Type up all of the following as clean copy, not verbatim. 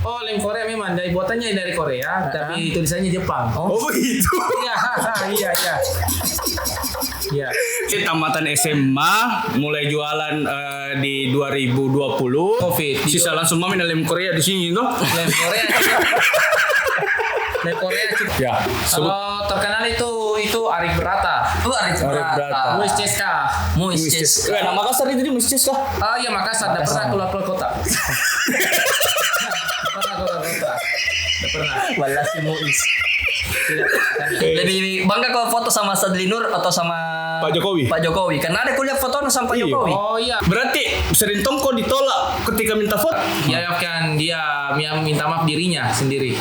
Oh, lem Korea memang dari buatannya dari Korea, tapi tulisannya Jepang. Oh begitu. Iya. Iya. Tamatan SMA mulai jualan di 2020. Covid. Sisa langsung main lem Korea di sini tuh. Lem Korea. Lem Korea cukup. Ya. Kalau terkenal itu Arif Brata. Arif Brata. Muis Ceska. Nah, Makassar itu di Muis Ceska. Oh iya, Makassar. Tidak pernah keluar kota. Tidak pernah. Walah si Muis. Lebih bangga kalau foto sama Sadli Nur atau sama Pak Jokowi. Karena ada kuliah foto sama Pak Jokowi. Oh iya. Berarti sering Tongko ditolak ketika minta foto. Ya kan dia minta maaf dirinya sendiri.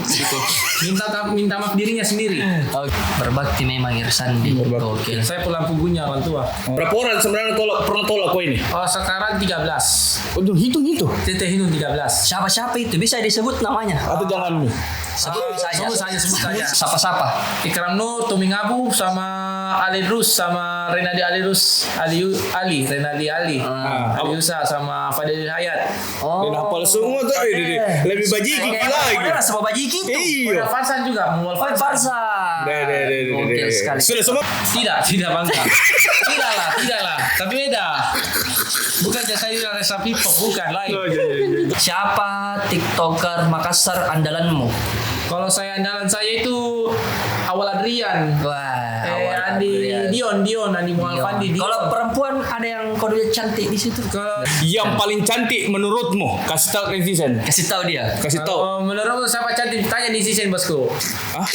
Gitu. Minta maaf dirinya sendiri. Oh, berbakti memang Irsandi. Oke. Saya pulang punggungnya orang tua. Berapa orang sebenarnya pernah tolak kau ini? Oh, sekarang 13. Udah hitung. Teteh Hindu 13. Siapa itu bisa disebut namanya? Atau jangan nih. Sebut saja. Sebut saja. Siapa? Ikram Nur, Tuming Abu, sama Ali Rus, sama Renadi Ali Rus, Renadi Ali, Ali Yusa, sama Fadil Hayat. Oh. Dan hafal semua tuh. Lebih bajiki lagi. Ada sama bajiki itu. Udah Farsan juga, Mual Farsan. Oke sekali. Sudah semua. Tidak bangga. Tidaklah. Tapi beda. Bukan jasa resa pipo, bukan lain. Siapa TikToker Makassar andalanmu? Kalau andalan saya itu Awal Adrian. Wah, Andi Mual Fandi. Kalau perempuan ada yang kodenya cantik di situ. Kalau Yang paling cantik menurutmu? Kasih tahu netizen. Kasih tahu dia. Kasih tahu. menurutmu siapa cantik? Tanya di sisi bosku. Hah?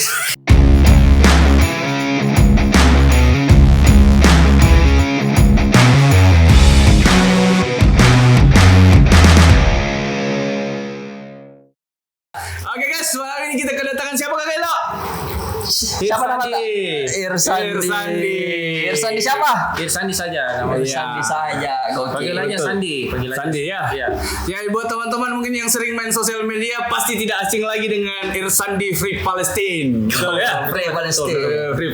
Oke guys, malam ini kita kedatangan siapa Kak Elo? Siapa nama Irsandi siapa? Irsandi saja namanya. Irsandi saja. Panggilannya Sandi. Sandi ya. Iya. Ya buat teman-teman mungkin yang sering main sosial media pasti tidak asing lagi dengan Irsandi Free Palestine. Betul ya? Free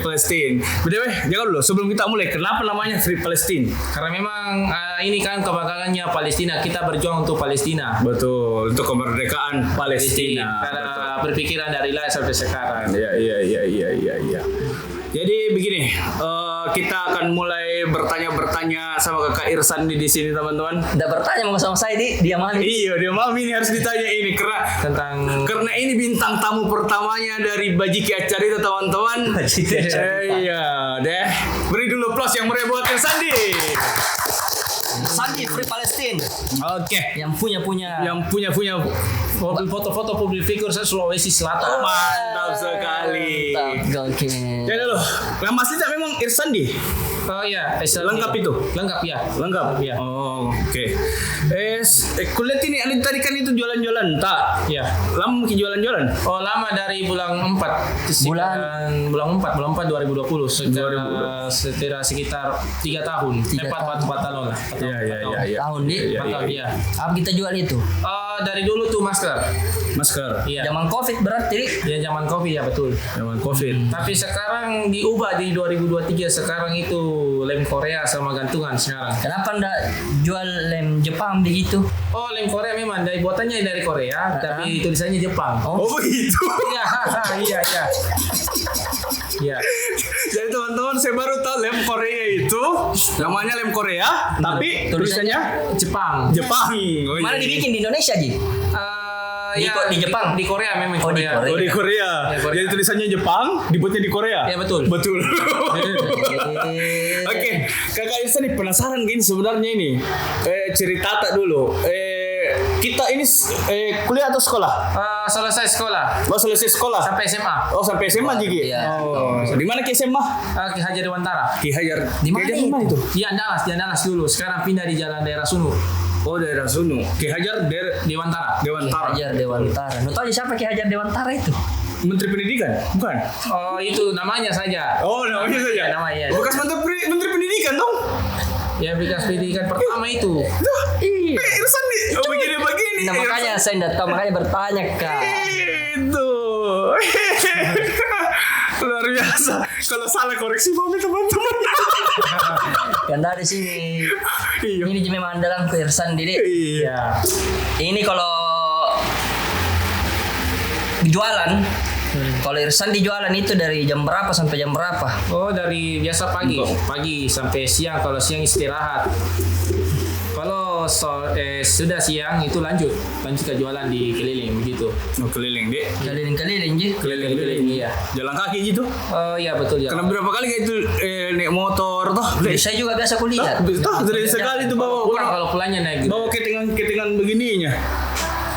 Palestine. BTW, jangan dulu sebelum kita mulai, kenapa namanya Free Palestine? Karena memang ini kan kebanggaannya Palestina, kita berjuang untuk Palestina. Betul, untuk kemerdekaan Palestina. Karena berpikiran dari lahir sampai sekarang. Iya. Jadi begini, kita akan mulai bertanya sama Kakak Irsandi di sini teman-teman. Udah bertanya mau sama saya dia mami. Iya, dia mami ini harus ditanya ini karena ini bintang tamu pertamanya dari Bajiki Acara itu teman-teman. Iya, deh. Beri dulu plus yang meriah buat Irsandi. Sandi Free Palestine. Oke. Yang punya foto-foto publik figur Sulawesi Selatan. Mantap sekali. Oke. Jadi loh, nama aslinya memang Irsandi. Oh iya, Lengkap itu? Lengkap ya. Lengkap ya. Oh, oke. Kulihat ini ada tadi kan itu jualan-jualan, tak? Iya. Lama mungkin jualan-jualan. Oh, lama dari bulan 4. Bulan 4 2020. Sekitar 3 tahun. 4 tahun lah. Iya. Tahun nih. Iya. Apa kita jual itu? Dari dulu tuh masker. Iya. Zaman Covid berarti. Ya zaman Covid ya betul. Zaman Covid. Tapi sekarang diubah di 2023, sekarang itu lem Korea sama gantungan sekarang. Kenapa enggak jual lem Jepang begitu? Oh, lem Korea memang dari buatannya dari Korea, tapi tulisannya Jepang. Oh begitu. Iya. Jadi teman-teman, saya baru tahu lem Korea itu namanya lem Korea, tapi tulisannya Jepang. Oh, Mana dibikin di Indonesia, Ji? Di Jepang, di Korea memang. Oh, di Korea. Oh, di Korea. Ya, Korea. Jadi tulisannya Jepang, dibuatnya di Korea. Ya betul. Oke, Kakak Irsa nih penasaran gini sebenarnya ini. Cerita tak dulu. Kita ini kuliah atau sekolah? Selesai sekolah. Oh, selesai sekolah. Sampai SMA. Oh, sampai SMA Jigi. Iya. Oh, di mana Ki SMA? Ki Hajar Dewantara. Ki Hajar. Di mana itu? Di Andalas dulu. Sekarang pindah di Jalan Daerah Sunu. Oh, daerah Sunu. Ki Hajar Dewantara. Ki Hajar Dewantara. Lu tahu siapa Ki Hajar Dewantara itu? Menteri Pendidikan? Bukan. Oh, itu namanya saja. Oh, namanya saja. Namanya. Bekas Menteri Pendidikan dong. Ya, bekas pendidikan pertama itu. Iya. Irsan nih. Oh, begini. Nah, makanya saya enggak tahu, makanya bertanya, Kak. Itu. Luar biasa. Kalau salah koreksi mami teman-teman. Kan dari sini. Iya. Ini memang andalan ke Irsan Dede. Iya. Ini kalau jualan. Kalau Irsan di jualan itu dari jam berapa sampai jam berapa? Oh, dari biasa pagi sampai siang. Kalau siang istirahat. Kalau sudah siang itu lanjut ke jualan di keliling begitu. Oh, keliling, Dek. Keliling-keliling Ji. Keliling iya. Jalan kaki gitu. Oh iya betul ya. Karena berapa kali kayak itu naik motor toh? Saya juga biasa kulihat. Dari sekali itu bawa Pulang kalau pulangnya naik gitu. bawa ketengan begininya.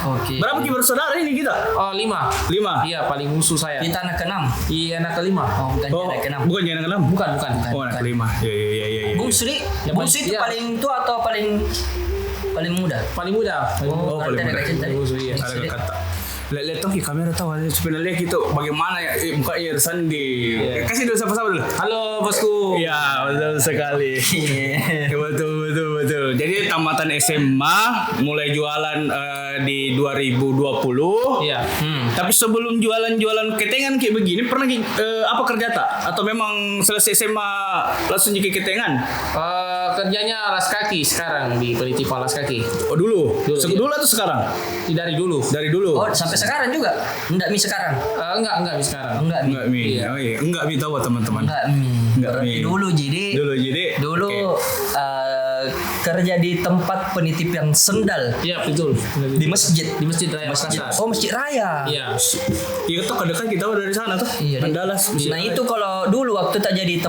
Oke. Berapa bersaudara ini kita? Oh 5. 5. Iya paling musuh saya. Kita anak ke-6. Iya anak kelima. Oh, bukan anak ke-6. Bukan anak ke-6. Bukan. Oh, anak ke-5. Iya. Bung Sri, Ya, Bung Sri itu iya. paling tua atau paling muda? Paling muda. Oh, paling berarti muda. ada kecil tadi. Musuh, iya. Ada kata. Lihat tuh di kamera tahu sebenarnya kita bagaimana ya muka Irsan di. Iya. Kasih dulu sama dulu. Halo bosku. Iya, betul sekali. betul. Jadi tamatan SMA mulai jualan di 2020. Iya. Tapi sebelum jualan ketengan kayak begini pernah apa kerja tak? Atau memang selesai SMA langsung jadi ketengan? Kerjanya alas kaki sekarang di penitipan alas kaki. Oh dulu. Dulu, Dulu atau sekarang? Dari dulu. Dari dulu. Oh, sampai sekarang juga? Enggak sekarang? Enggak sekarang. Enggak Enggak Mi. Iya. Oh, iya. Enggak Mi tahu teman-teman. Enggak berarti Mi. dulu jadi. Dulu. Kerja di tempat penitipan sendal Iya betul. di masjid. Di Masjid Raya Makassar. Oh, Masjid Raya. Iya. Iya tuh dekat kita dari sana tuh. Iya, Andalas. Nah itu kalau dulu waktu tak jadi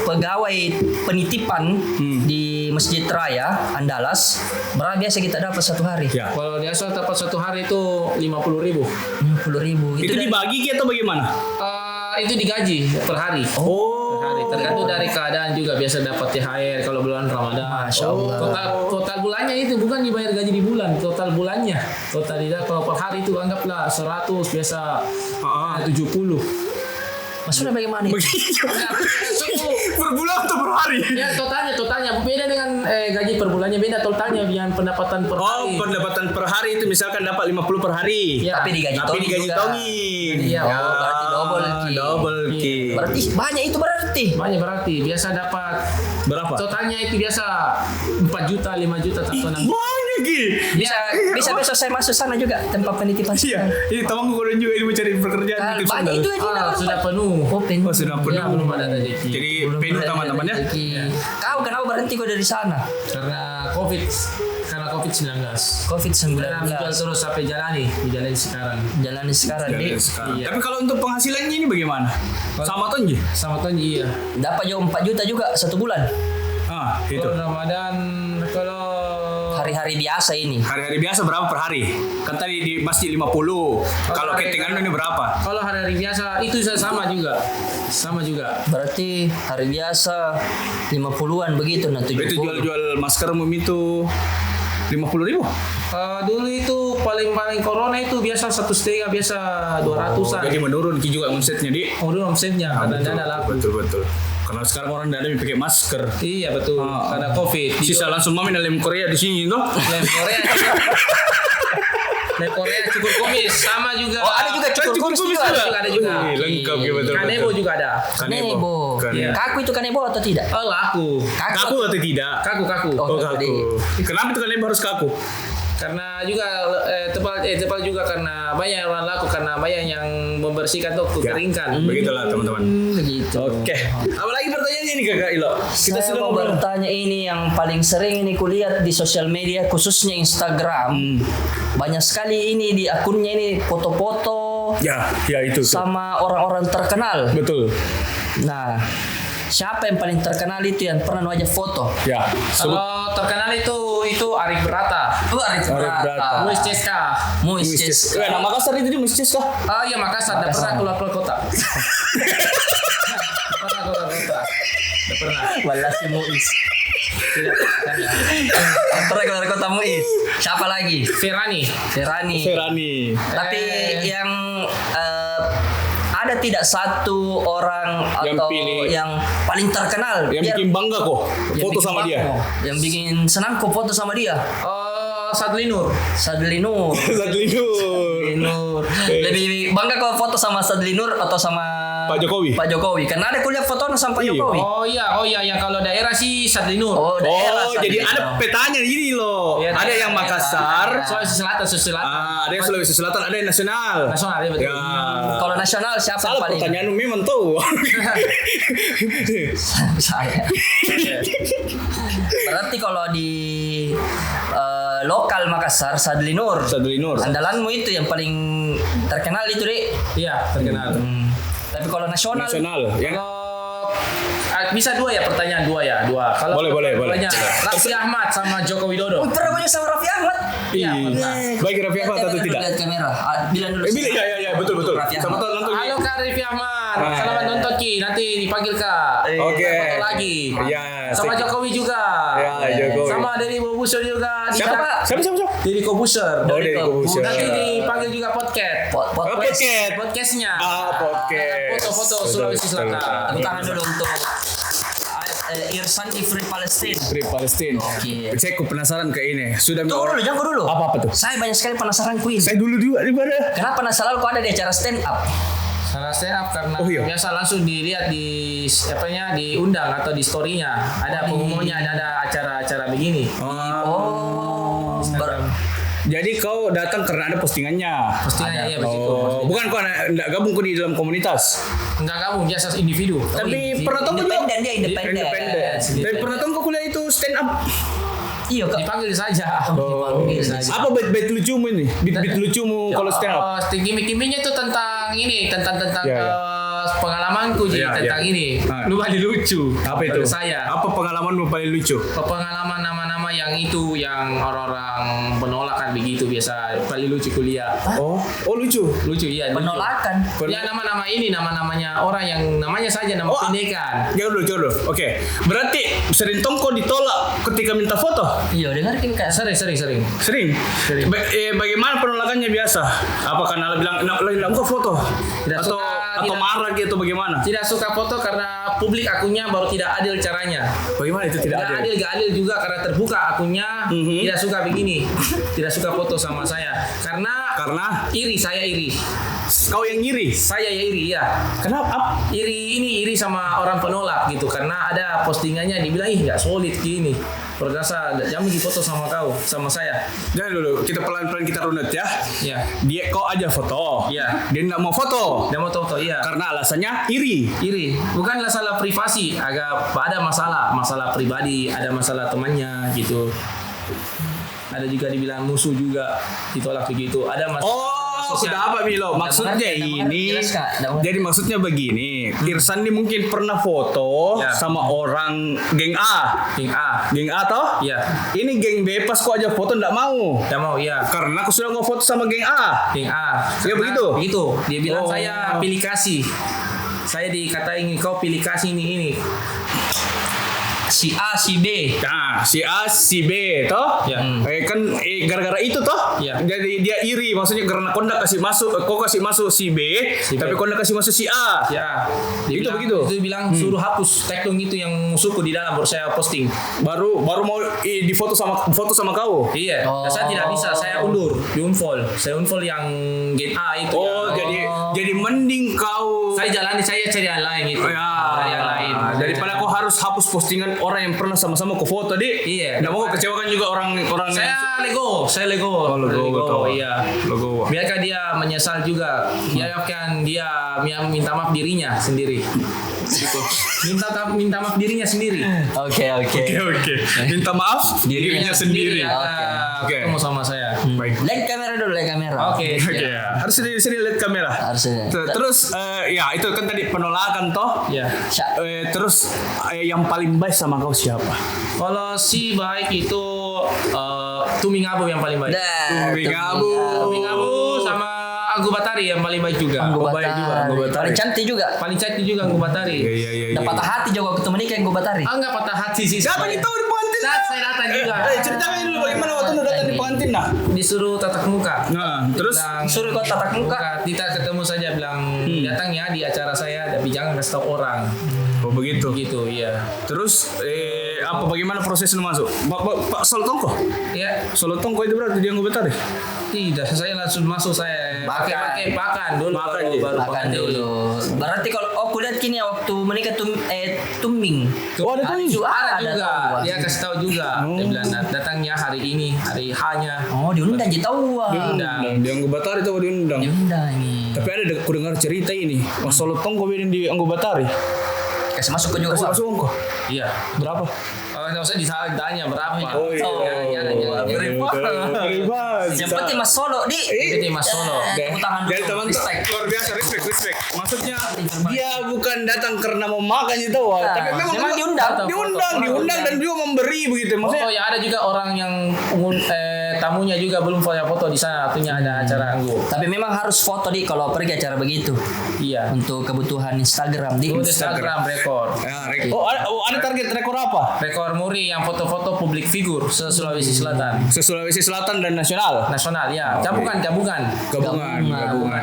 pegawai penitipan di Masjid Raya Andalas, berapa biasa kita dapat satu hari? Ya. Kalau biasa dapat satu hari itu 50.000. 50.000. Itu dari- dibagi atau bagaimana? Itu digaji per hari. Oh. Per hari. Tergantung dari keadaan juga. Biasa dapat THR kalau bulan Ramadan. Masya Allah. Total bulannya itu bukan dibayar gaji di bulan. Total bulannya. Total tidak. Kalau per hari itu anggaplah 100 biasa 70. Maksudnya bagaimana? Per bulan atau per hari? Ya totalnya beda dengan gaji per bulannya beda totalnya dengan pendapatan per Oh, hari. pendapatan per hari itu misalkan dapat 50 per hari. Ya. Tapi digaji Tapi digaji juga. tonging. Iya, Oh, berarti double key. Double key. Berarti banyak itu berarti. Banyak berarti biasa dapat Berapa? totalnya itu biasa 4 juta 5 juta tak tahu nanti. Banyak Ki. Bisa besok saya masuk sana juga tempat penitipan. Iya, ini temanku kodon juga ini mencari pekerjaan di Banyak sandal. itu aja. Sudah penuh. Oh, penuh. Oh, sudah penuh. Ya, belum ada rezeki. Jadi Belum penuh pernah teman-teman ya. ada rezeki. Kau kenapa berhenti kok dari sana? Karena COVID-19. COVID-19. Karena menjual terus sampai dijalani sekarang. Jalani sekarang Jadi deh. sekarang. Iya. Tapi kalau untuk penghasilannya ini bagaimana? Sama tuh Ji? Sama tahun iya. Dapat juga 4 juta juga satu bulan. Itu. Kalau Ramadan kalau Hari-hari biasa ini. Hari-hari biasa berapa per hari? Kan tadi di masjid 50. Kalau hari- ketengan ini berapa? kalau hari-hari biasa itu sama juga. Sama juga. Berarti hari biasa 50-an begitu nah 70. Itu jual-jual masker itu 50.000. Dulu itu paling corona itu biasa 1,5 biasa 200-an. Jadi menurun Ki juga omsetnya di. Oh, dulu omsetnya karena dana laku. Betul. Karena sekarang orang tidak ada yang pakai masker. Iya betul. Karena COVID. Sisa langsung mami lem Korea di sini tuh. Lem Korea. Lem Korea cukur kumis sama juga. Oh, ada juga cukur kumis juga. Ada juga. Lengkap ya betul. Kanebo juga ada. Kanebo. Kanebo. Kaku itu kanebo atau tidak? Oh, laku. Kaku atau tidak? Kaku. Oh, Oh, kaku. Kenapa itu kanebo harus kaku? Karena juga tebal juga karena banyak orang laku karena banyak yang membersihkan tuh kekeringkan. Begitulah teman-teman. Begitu. Oke. Apalagi pertanyaannya ini Kakak Ilo? Kita Saya sudah mau ngobrol. bertanya ini yang paling sering ini kulihat di sosial media khususnya Instagram. Banyak sekali ini di akunnya ini foto-foto Ya itu. sama orang-orang terkenal. Betul. Nah, siapa yang paling terkenal itu yang pernah wajah foto? Ya. Sebut Kalau terkenal itu Arif Brata. Arif Brata. Brata. Muis Ceska. Muis Ceska. Nah, Makassar itu dia Muis kah? Oh iya Makassar. Tidak pernah keluar kota. Pernah keluar kota. Tidak pernah. Walah si Muis. Tidak. Pernah keluar kota Muis. Siapa lagi? Ferrani. Ferrani. Tapi yang ada tidak satu orang Yang atau pilih. yang paling terkenal Yang bikin bangga kok yang foto bikin sama dia. bangga, yang bikin senang kok foto sama dia? Sadli Nur. Sadli Nur. Sadlinur. Sadli Nur. Lebih bangga kok foto sama Sadli Nur atau sama Pak Jokowi. Pak Jokowi. Karena ada kuliah foto sama Pak Iya. Jokowi. Oh iya, yang kalau daerah sih Sadlinur. Daerah Oh, saat jadi itu. ada petanya ini loh. Iya, ada daerah, yang Makassar, Sulawesi Selatan. ada yang Sulawesi Selatan, ada yang nasional. Nasional, ya, betul. Ya. Kalau nasional siapa Salah yang paling? pertanyaan memang tahu. Saya. Berarti kalau di lokal Makassar, Sadlinur. Sadlinur. Andalanmu itu yang paling terkenal itu, Dek. Iya, terkenal. Tapi kalau nasional, Yang Kalau bisa dua ya pertanyaan dua. Kalau Boleh. pertanyaan, Raffi Ahmad sama Joko Widodo. pernah banyak sama Raffi Ahmad. Iya, pernah. Baik Raffi Ahmad atau tidak? Lihat kamera. Bilang dulu. Ya, betul. Raffi Sama Ahmad. nonton. Halo Kak Raffi Ahmad, selamat nonton Ki. Nanti dipanggil Kak. Oke. Foto lagi. Iya, Sama Jokowi juga. Ya, Jokowi. Sama Deddy Kobuser juga. Siapa? Deddy Kobuser. Deddy Kobuser. Nanti dipanggil juga podcast. Podcast. Podcastnya. Podcast. Foto-foto Sulawesi Selatan. Tepuk tangan dulu untuk Irsandi Free Palestine. Free Palestine. Oke. Saya penasaran ke ini. Sudah Jangan dulu. Apa tuh? Saya banyak sekali penasaran Queen. Saya dulu juga di mana? Kenapa selalu kok ada di acara stand up? Salah stand up karena iya. biasa langsung dilihat di diundang atau di story-nya. Ada pengumumannya, ada acara-acara begini. Oh, Jadi kau datang karena ada postingannya. Postingannya ya begitu. Bukan kau enggak gabung kau di dalam komunitas. Enggak gabung, biasa individu. Tapi pernah tahu kau independen dia independen. Tapi pernah tahu kau kuliah itu stand up. Iya kak. Dipanggil saja. Dipanggil saja. Apa bait lucumu ini? Bait lucumu kalau stand up. Gimmick-gimmicknya itu tentang Ya. pengalamanku tentang ini. Paling lucu. Apa itu? Menurut saya. Apa pengalamanmu paling lucu? Pengalaman nama-nama yang itu yang orang-orang penolakan begitu biasa paling lucu kuliah. Oh, lucu. Lucu iya. lucu. Penolakan. Ya nama-nama ini nama-namanya orang yang namanya saja nama pendekan. Jangan dulu. Oke. Berarti sering tongko ditolak ketika minta foto? Iya dengarkan kak. Sering. Sering. Bagaimana penolakannya biasa? Apa karena bilang enggak foto? Tidak Atau suka, marah gitu bagaimana? Tidak suka foto karena publik akunnya baru tidak adil caranya. Bagaimana itu tidak adil? Gak adil juga karena terbuka akunnya. Tidak suka begini. Tidak suka foto sama saya karena iri, saya iri. Kau yang iri? Saya ya iri ya. Kenapa? Iri sama orang penolak gitu karena ada postingannya dibilang nggak solid gini. Perkasa jangan pergi foto sama kau, sama saya. Jangan dulu, kita pelan-pelan kita runut ya. Iya. Dia kau aja foto. Iya. Dia nggak mau foto. Dia mau foto, iya. Karena alasannya iri. Iri, bukan masalah privasi, agak ada masalah pribadi, ada masalah temannya gitu. Ada juga dibilang musuh juga ditolak begitu. Ada masalah. Sudah apa Milo? Maksudnya ini. Jadi maksudnya begini. Irsan ini mungkin pernah foto sama orang geng A. Geng A toh? Iya. Ini geng B pas kok aja foto nggak mau. Nggak mau, iya. Karena aku sudah nggak foto sama geng A. Geng A. Ya begitu. Begitu. Dia bilang saya pilih kasih. Saya dikatain kau pilih kasih ini. Si A, si B. Nah, si A, si B, toh? Ya. Kan gara-gara itu toh? Ya. Jadi dia iri, maksudnya karena kau nggak kasih masuk, kau kasih masuk si B, tapi kau nggak kasih masuk si A. Ya. Dia begitu. Dia bilang suruh hapus tag itu yang musuhku di dalam baru saya posting. Baru mau di foto sama kau. Iya. Dan saya tidak bisa, saya undur, di-unfollow. Saya unfollow yang gen A itu. Jadi mending kau. Saya cari yang lain gitu. Yang lain. Daripada kau harus hapus postingan orang yang pernah sama-sama kau foto, Dik. Iya. Nggak mau kecewakan juga orang. Saya lego. Betul. Iya. Lego. Biarkan dia menyesal juga. Biarkan dia minta maaf dirinya sendiri. Gitu. Minta maaf dirinya sendiri. Oke. Minta maaf dirinya sendiri. Oke. Ketemu sama saya. Baik. Lihat kamera dulu, lihat kamera. Oke. Harus sini lihat kamera. Harusnya. Terus ya itu kan tadi penolakan toh. Ya. Terus yang paling baik sama kau siapa? Kalau si baik itu Tuming Abu yang paling baik. Tuming Abu sama Anggu Batari yang paling baik juga. Anggu baik juga, Anggu Batari. Paling cantik juga. Paling cantik juga Anggu Batari. Iya. Udah patah hati juga waktu menikah Anggu Batari. Enggak patah hati sih. Siapa nih tahu di pengantin? Saya datang juga. Ceritakan dulu bagaimana waktu lu datang di pengantin nah. Disuruh tatap muka. Nah, terus Suruh kau tatap muka. Kita ketemu saja bilang datang ya di acara saya tapi jangan kasih tahu orang. oh begitu. Gitu, iya. Terus bagaimana proses lu masuk? Pak Solotongko? Ya, Solotongko itu berarti dia Anggu Batari? tidak, saya langsung masuk saya pakai pakan dulu Makan dulu. Berarti kalau lihat kini waktu menikah tumbing. Oh, ada tuh. Ada juga. tahu. Dia kasih tahu juga. Dia bilang datangnya hari ini, hari H-nya. Oh, diundang je tahu. Diundang. Di Anggo Batari tuh diundang. Diundang ini. Tapi ada aku dengar cerita ini. Mas Solo Tongko beden di Anggo Batari. Kasih masuk ke juga. Kasih masuk kok. Iya. Berapa? Nggak usah ditanya berapa. Oh iya. Beribat. Yang penting Mas Solo di. Jadi Mas Solo. Tepuk tangan Dari dulu. teman Respect. luar biasa, respect. Maksudnya dia bukan datang karena mau makan gitu, tapi memang diundang dan juga memberi begitu. Maksudnya Oh ya ada juga orang yang tamunya juga belum foto di sana, artinya ada acara anggo. Tapi memang harus foto di kalau pergi acara begitu. Iya. Untuk kebutuhan Instagram di. Instagram rekor. ada target rekor apa? Rekor muri yang foto-foto publik figur se-Sulawesi Selatan. Sulawesi Selatan dan nasional. Nasional ya. Gabungan.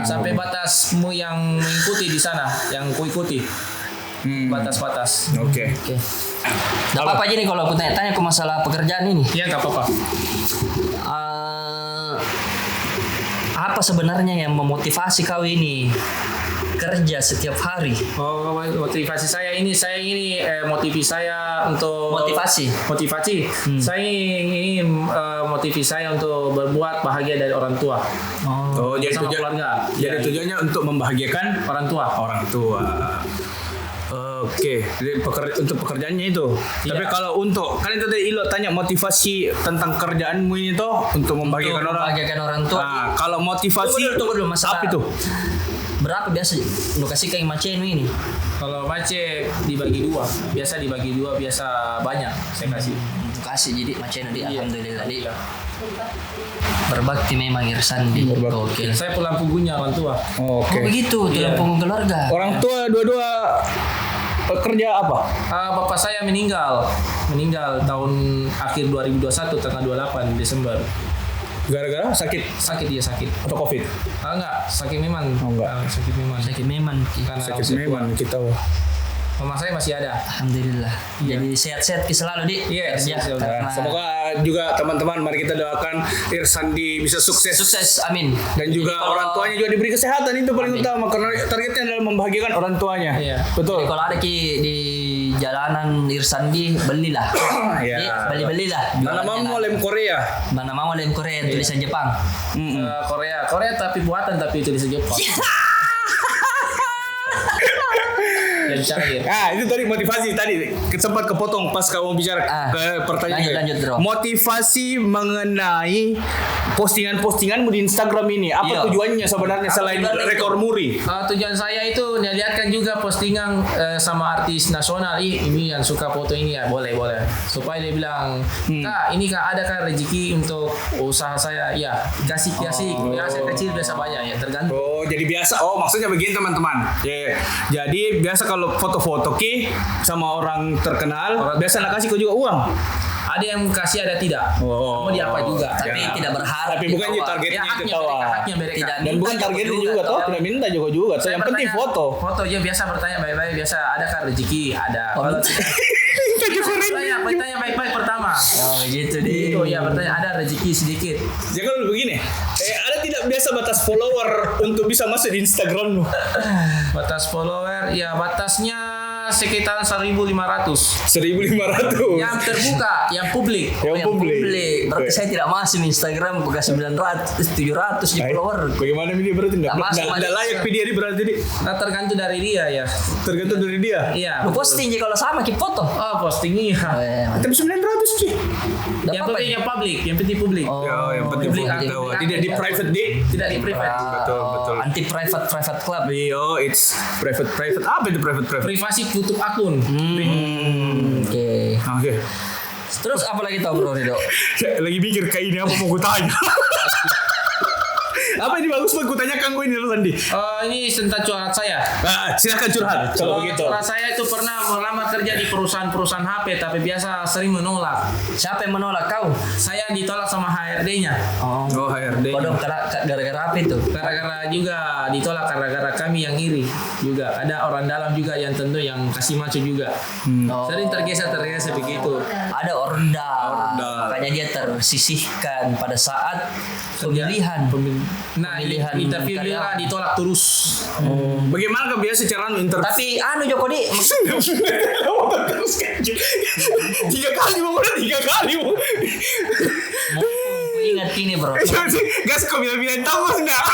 Sampai batasmu yang mengikuti di sana, yang kuikuti. Batas-batas. Oke. Gak apa-apa aja nih kalau aku tanya ke masalah pekerjaan ini. Iya enggak apa-apa. Apa sebenarnya yang memotivasi kau ini kerja setiap hari? Oh, motivasi saya ini motivasi saya untuk Motivasi. Saya ingin motivasi saya untuk berbuat bahagia dari orang tua. Jadi Sama keluarga. Jadi tujuannya untuk membahagiakan Orang tua. Oke, jadi untuk pekerjaannya itu. Iya. Tapi kalau untuk kan itu tadi Ilo tanya motivasi tentang kerjaanmu ini tuh untuk membahagiakan Untuk orang. membahagiakan orang tua. Nah, kalau motivasi Tunggu dulu masalah. apa itu? Berapa biasa lu kasih ke macen ini? Kalau mace dibagi dua, biasa banyak saya kasih. Kasih jadi macen di Iya. alhamdulillah di. Iya. Berbakti memang Irsan di. Oke. Saya pulang punggungnya orang tua. Oh begitu, tulang Iya. punggung keluarga. Orang tua dua-dua kerja apa? Bapak saya meninggal tahun akhir 2021 tanggal 28 Desember. Gara-gara sakit Sakit dia sakit. atau COVID? Enggak, sakit memang. Oh, enggak. Sakit memang. Sakit memang. Karena Sakit usia tua. memang kita. Mama saya masih ada. Alhamdulillah. Iya. Jadi sehat-sehat selalu di. Iya, kerja. sehat-sehat. Karena Semoga juga teman-teman mari kita doakan Irsandi bisa sukses. sukses, amin. Dan juga Jadi kalau- orang tuanya juga diberi kesehatan itu paling Amin. utama karena targetnya adalah membahagiakan orang tuanya. Iya. Betul. Jadi kalau ada di jalanan Irsandi belilah. Iya. Belilah. Mana mau lem Korea? Mana mau lem Korea yang tulisan Jepang. Korea tapi buatan tapi tulisan Jepang. Yang cair. Itu tadi motivasi tadi sempat kepotong pas kamu bicara ke pertanyaan. Lanjut, Bro. Motivasi mengenai postinganmu di Instagram ini apa Iya. tujuannya sebenarnya selain tujuannya rekor muri? Tujuan saya itu lihatkan juga postingan sama artis nasional. Ini yang suka foto ini ya boleh supaya dia bilang Kak ini Kak ada kan rezeki untuk usaha saya ya kasih biasa kecil biasa banyak ya tergantung. Oh, jadi biasa. Oh, maksudnya begini teman-teman. Jadi biasa kalau foto-foto sama orang terkenal, biasa nak kasih kau juga uang. Ada yang kasih ada tidak. Mau diapa juga. Tapi tidak berharap. Tapi bukan di bawah. targetnya itu haknya tawa. mereka. Tidak. Dan bukan targetnya juga toh, tidak minta juga. So, yang penting foto. Foto aja biasa bertanya baik-baik biasa ada kan rezeki ada. Kalau bertanya baik-baik pertama. Oh gitu deh. Itu ya bertanya ada rezeki sedikit. Jadi kalau begini, ada tidak biasa batas follower untuk bisa masuk di Instagram lu? Batas follower ya batasnya sekitar 1.500. 1.500. Yang terbuka, yang publik. Yang publik. Berarti saya tidak masuk di Instagram bukan 700 di follower. Bagaimana ini berarti Nggak masuk, tidak layak video ini berarti ini. Nah, tergantung dari dia ya. Tergantung dari dia. Iya. Lu posting je kalau sama ki foto. Oh, postingnya. Tapi 900 sih. Yang penting yang publik, yang penting publik. Oh. Yang penting Publik publik. aktif. Tidak di private di. Tidak di private. Betul. Anti private club. Yo, it's private. Apa itu private? Privasi tutup akun. Oke. Oke. Terus apa lagi tau bro Rido? Lagi mikir kayak ini apa mau gue tanya. Apa ini bagus buat gue tanyakan gue ini Sandi. Ini tentang curhat saya. Silakan curhat kalau begitu. Curhat saya itu pernah melamar kerja di perusahaan HP tapi biasa sering menolak. Siapa yang menolak kau? Saya ditolak sama HRD-nya. Oh, HRD. Waduh, gara-gara apa itu? Gara-gara juga ditolak gara-gara kami yang iri juga. Ada orang dalam juga yang tentu yang kasih maco juga. Sering tergesa begitu. Ada orda. Makanya dia tersisihkan pada saat Pemilihan. Nah, Pemilihan interview karyawan. dia ditolak terus. Bagaimana kan biasa cara interview? Tapi Joko di Terus kan 3 kali mau udah 3 kali mau. ingat ini bro. Gas kok bilang tahu enggak?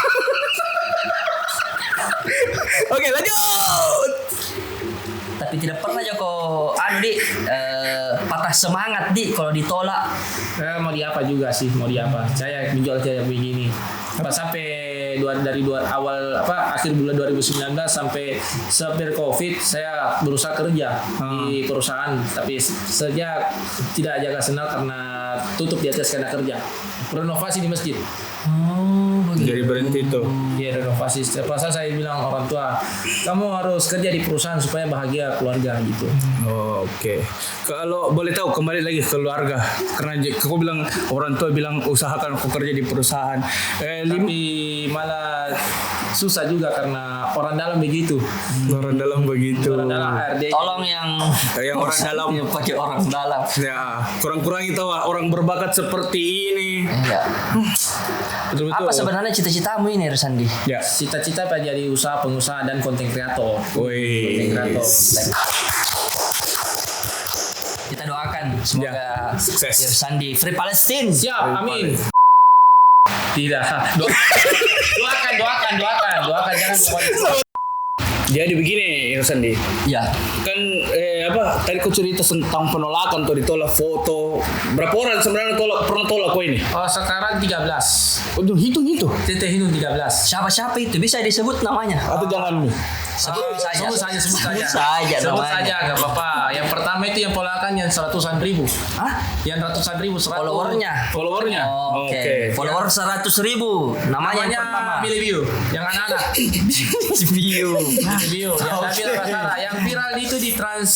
Oke, lanjut. Tapi tidak pernah Joko patah semangat kalau ditolak. Mau di apa juga sih, mau di apa? Saya menjual kayak begini. Pas sampai akhir bulan 2019 sampai Covid saya berusaha kerja di perusahaan, tapi sejak tidak jaga senal karena tutup di atas karena kerja. Renovasi di masjid. Jadi berhenti itu. Iya, renovasi. Pas saya bilang orang tua, kamu harus kerja di perusahaan supaya bahagia keluarga gitu. Oke. Kalau boleh tahu kembali lagi ke keluarga, karena aku bilang orang tua bilang usahakan aku kerja di perusahaan. Tapi malah susah juga karena orang dalam begitu. Orang dalam begitu. Orang dalam HRD. Tolong yang orang dalam pakai orang dalam. Ya, kurang-kurang itu orang berbakat seperti ini. Ya. Betul-betul. Apa sebenarnya cita-citamu ini Sandi? Ya. Cita-cita apa jadi pengusaha dan konten kreator. Woi. Kita doakan semoga sukses. Sandi Free Palestine. Siap, amin. Tidak. Doakan jangan. Jadi begini, Sandi. Ya. Kan tadi kau cerita tentang penolakan tuh ditolak foto. Berapa orang sebenarnya pernah tolak kau ini? Oh, sekarang 13. Udah hitung. Kita hitung 13. Siapa itu bisa disebut namanya? Atau jangan nih? Sebut saja. Sebut saja namanya. enggak apa-apa. Yang pertama itu yang polakan yang 100-an ribu. Hah? Yang ratusan ribu, 100. Followernya. Oke. Follower 100.000. Namanya yang pertama. Billy View, yang anak-anak. View. Yang viral Sarah, yang viral itu di Trans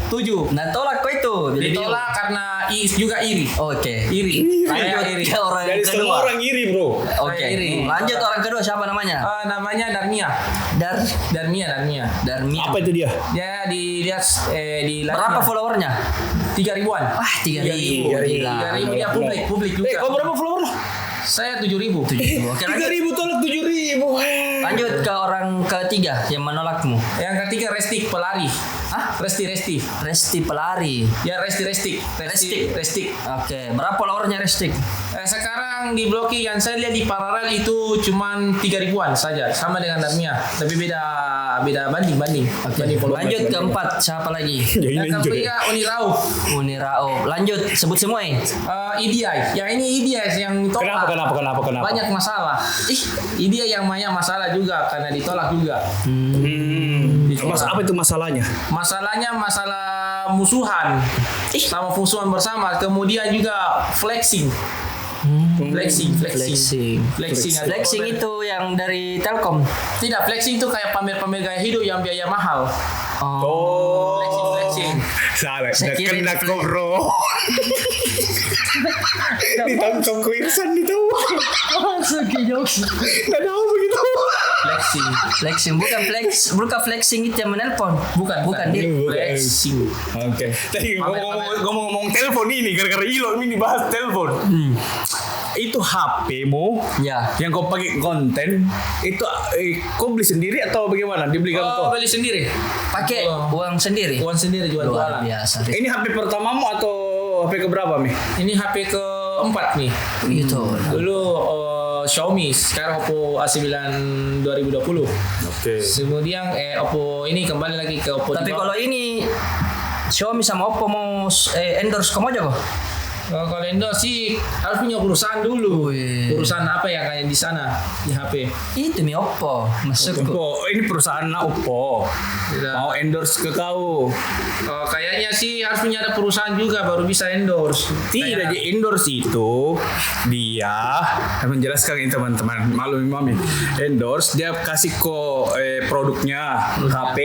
7. Nah, tolak kok itu. Ditolak karena juga iri. Oke. Iri. Lanjut ke orang Dari yang semua kedua. orang iri, Bro. Oke. iri. Lanjut orang kedua siapa namanya? Namanya Darmia. Darmia. Apa itu dia? Dia dilihat di Berapa followernya? 3.000-an. Wah, 3.000. 3.000 dia publik juga. Kau berapa follower? Saya 7.000. Oke, lanjut. 3.000 tolak 7.000. Lanjut ke orang ketiga yang menolakmu. Yang ketiga Resti pelari. Hah? Resti pelari. Ya Resti. Oke, berapa followernya Resti? Sekarang di blokir yang saya lihat di paralel itu cuman 3.000-an saja, sama dengan Darmia, tapi beda banding. Banding follower. Lanjut keempat, siapa lagi? Yang ketiga Unirao. Lanjut, sebut semua ini. IDI. Yang ini IDI yang tolak. Kenapa? Banyak masalah. IDI yang banyak masalah juga karena ditolak juga. Apa itu masalahnya? Masalahnya masalah musuhan. Sama musuhan bersama, kemudian juga flexing. Flexing itu yang dari Telkom. Tidak, flexing itu kayak pamer-pamer gaya hidup yang biaya mahal. Flexing. Salah. Saya kira Kena itu kau, Bro. Ditangkap ku Irsan itu. Nggak tahu begitu. Flexing bukan flexing itu yang menelpon. Bukan dia. Flexing. Oke. Tadi ngomong telepon ini gara-gara Ilo ini bahas telepon. Itu HP-mu Ya. yang kau pakai konten itu kau beli sendiri atau bagaimana? Dibelikan kau? Beli sendiri. Pakai uang sendiri. Uang sendiri Luar jual-jualan. biasa. Ini HP pertamamu atau HP keberapa, Mi? Ini HP keempat nih. Gitu. Dulu Xiaomi, sekarang Oppo A9 2020. Oke. Kemudian Oppo ini kembali lagi ke Oppo. Tapi kalau ini Xiaomi sama Oppo mau endorse kamu aja kok. Kalau endorse sih harus punya perusahaan dulu. Wih. Perusahaan apa ya kayak di sana di HP? Itu mi Oppo masukku. Oppo, ini perusahaan Oppo. Tidak. Mau endorse ke kau? Kayaknya sih harus punya ada perusahaan juga baru bisa endorse. Tidak, di endorse itu dia menjelaskan ini teman-teman, maklum mami. Endorse dia kasih kok produknya HP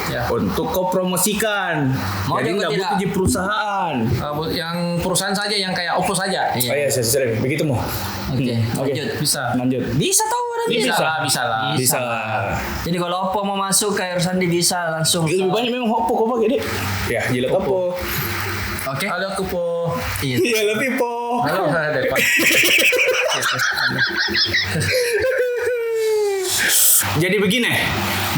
Ya. untuk kau promosikan. Mau Jadi juga nggak tidak? butuh di perusahaan. Yang perusahaan saja yang kayak Oppo saja. Iya. Oh iya, saya begitu mau. Oke, Oke. lanjut. Bisa. Lanjut. Bisa tahu ada Bisa lah. Bisa. Jadi kalau Oppo mau masuk ke Sandi bisa langsung. Lebih banyak memang Oppo kau pakai deh. Ya, jilat Oppo. Oke. Ada Oppo. Iya. Iya, lebih Oppo. Halo, depan. Jadi begini,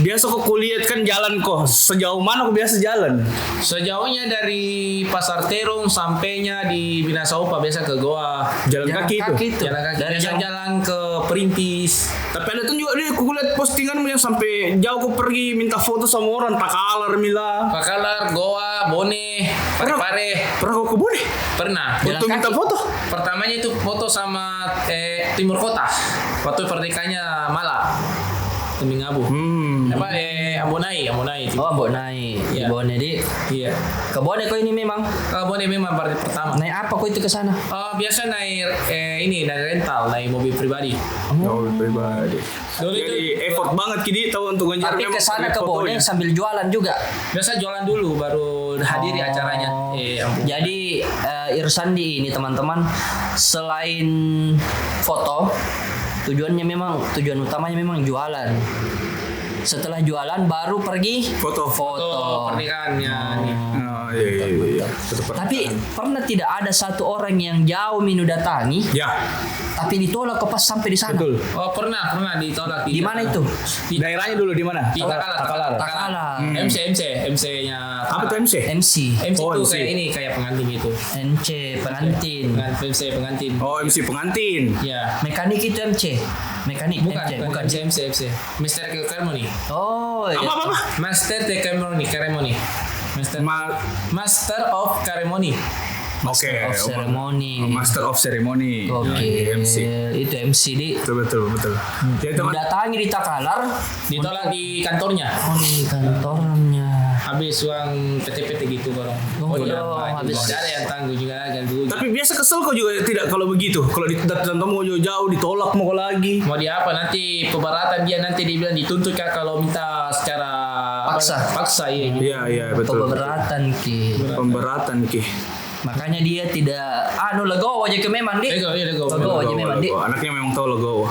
biasa kok kulihat kan jalan kok. Sejauh mana kok biasa jalan? Sejauhnya dari Pasar Terong sampainya di Binasaupa biasa ke Goa. Jalan kaki itu. Jalan kaki. Dari Biasa jam- jalan ke Perintis. Tapi ada tuh juga dia kulihat postinganmu yang sampai jauh kok pergi minta foto sama orang Takalar Mila. Pakalar, Goa, Bone, Pare-Pare. Pernah kok ke Bone? Pernah. Untuk minta foto? Pertamanya itu foto sama Timur Kota. Waktu pernikahannya Mala. Tembing Abu. Apa Ambonai itu. Oh, Bonai. Iya. Bone di. Iya. Ke Bone kok ini memang. Bone memang partai pertama. Naik apa kok itu ke sana? Biasa naik naik rental, naik mobil pribadi. Oh, pribadi. Dulu Jadi itu effort banget Kidi tahu untuk ngejar Tapi memang ke sana street ke Bone fotonya. sambil jualan juga. biasa jualan dulu baru hadiri acaranya. Ampun. Jadi Irsandi ini teman-teman selain foto tujuan utamanya memang jualan. Setelah jualan baru pergi Foto. Foto pernikahannya nih. Oh, iya. Tapi pernah tidak ada satu orang yang jauh minu datangi Ya, tapi ditolak ke pas sampai di sana. betul. Pernah ditolak Di mana itu? Daerahnya dulu di mana? Di Takalar. Takalar. MC-nya Apa tuh MC? MC. MC Oh, itu MC. kayak ini kayak pengantin gitu. MC pengantin. MC pengantin. Oh, MC pengantin. Ya. Mekanik itu MC. Mekanik Bukan, MC. bukan MC. Master Ceremony. Oh, iya. Apa? Master Ceremony. Master of Ceremony. Oke. of ceremony. Master of Ceremony. Oke. MC. Itu MC di. Betul. Ya teman. Datangi di Takalar. Ditolak di kantornya. Oh, di kantornya. Habis uang PT-PT gitu orang. Iya, habis. Tidak ada yang tangguh juga kan dulu. Tapi biasa kesel kok juga tidak kalau begitu. Kalau datang mau jauh ditolak mau lagi. Mau di apa nanti pemberatan dia nanti dibilang dituntut kan kalau minta secara paksa iya. Iya betul. Pemberatan ki. Pemberatan ki. Makanya dia tidak legowo aja ke memang di. Legowo aja memang di. Anaknya memang tahu logo.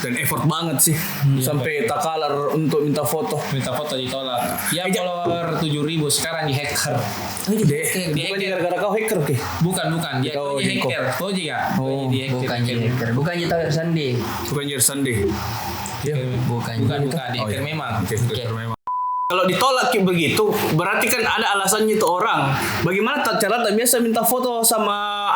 Dan effort banget sih sampai Takalar untuk minta foto. Minta foto ditolak. Ya follower 7.000 sekarang di hacker. Bukan gara-gara kau hacker ke? Bukan dia Kau di Diko. hacker. Kau juga. Oh, di hacker. Bukan hacker. Bukan kita Irsandi. Bukan Jersandi. Bukan. Di hacker memang. Memang. Kalau ditolak kayak begitu, berarti kan ada alasannya itu orang. Bagaimana cara tak biasa minta foto sama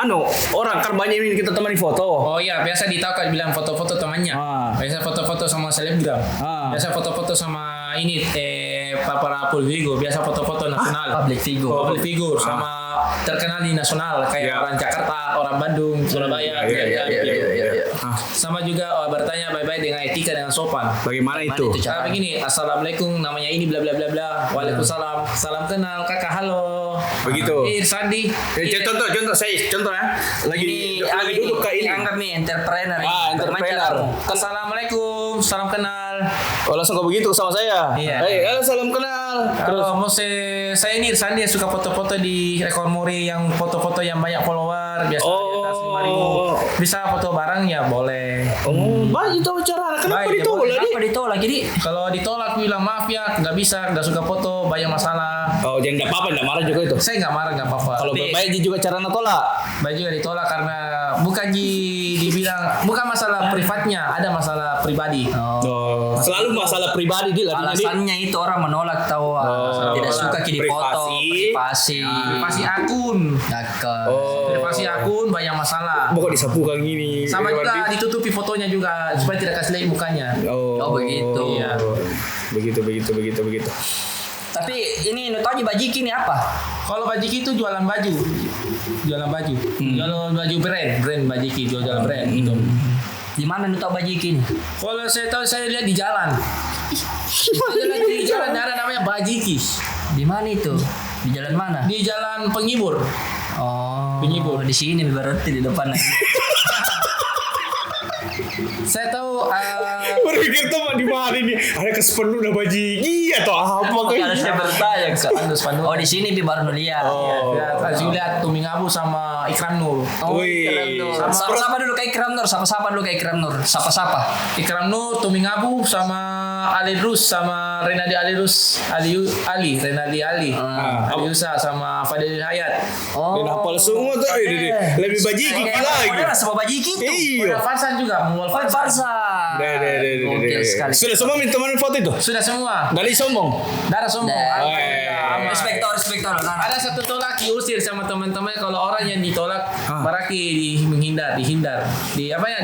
orang kan banyak yang kita temani foto. Oh iya, biasa ditolak bilang foto-foto temannya. Biasa foto-foto sama selebgram. Biasa foto-foto sama ini para publik, biasa foto-foto nasional. Public figure. Sama terkenal di nasional kayak Ya. orang Jakarta, orang Bandung, Surabaya. Iya. Sama juga bertanya baik-baik dengan etika dengan sopan. Bagaimana itu? Cara begini, assalamualaikum, namanya ini bla bla bla bla. Waalaikumsalam, salam kenal kakak, halo. Begitu. Irsandi. Contoh ya. Lagi duduk kayak ini. Anggap nih entrepreneur. Entrepreneur. Assalamualaikum, salam kenal. Oh langsung kau begitu sama saya. Iya. Halo salam kenal. Kalau mau saya ini Irsandi suka foto-foto di Rekor Muri yang foto-foto yang banyak follower biasa di atas 5.000. Bisa foto bareng ya boleh. Baik itu cara. Kenapa Baik, ya ditolak boleh. lagi? Kenapa ditolak jadi? Kalau ditolak bilang maaf ya nggak bisa, nggak suka foto, banyak masalah. Oh jangan nggak apa-apa, nggak marah juga itu. Saya nggak marah, nggak apa-apa. Kalau berbaik juga cara tolak. Baik juga ditolak karena bukan dibilang bukan masalah privatnya, ada masalah pribadi. Selalu masalah pribadi dia lah. Alasannya itu orang menolak tahu tidak suka kini foto privasi. Privasi akun. Privasi akun banyak masalah. Pokok disapu kayak gini. Sama juga ditutupi fotonya juga supaya tidak kasih lihat mukanya. Oh, begitu. Iya. Begitu. Tapi ini nu tahu bajiki ini apa? Kalau Bajiki itu jualan baju. Jualan baju brand Bajiki, jualan brand gitu. Di mana nu tahu bajiki ini? Kalau saya tahu saya lihat di jalan. Saya lihat di jalan ada namanya Bajiki. Di mana itu? Di jalan mana? Di jalan Penghibur. Oh, Penghibur. di sini berarti di depan. Saya tahu Berpikir tuh di mana ini? Ada kesepenuh udah bajigi atau apa Kalau saya bertanya spanduk. Oh di sini Bi baru lihat. Ya, saya lihat Tumingabu sama Ikram Nur. Wih. Ikram Nur. Sapa-sapa dulu kayak Ikram Nur. Sapa-sapa dulu kayak Ikram Nur. Sapa-sapa. Ikram Nur, Tumingabu sama Ali Rus sama Renaldi Ali Rus, Renaldi Ali. Aliusa sama Fadil Hayat. Oh. Dan hafal semua tuh. Lebih bajigi lagi. Udah sama bajiki itu. Iya. Ada Farsan juga, Mual Farsan. Farsa. Gokil sekali. Sudah semua minta foto itu? Sudah semua. Dari sombong. Darah semua. Respektor. Ada satu tolak diusir sama teman-teman kalau orang yang ditolak baraki dihindar,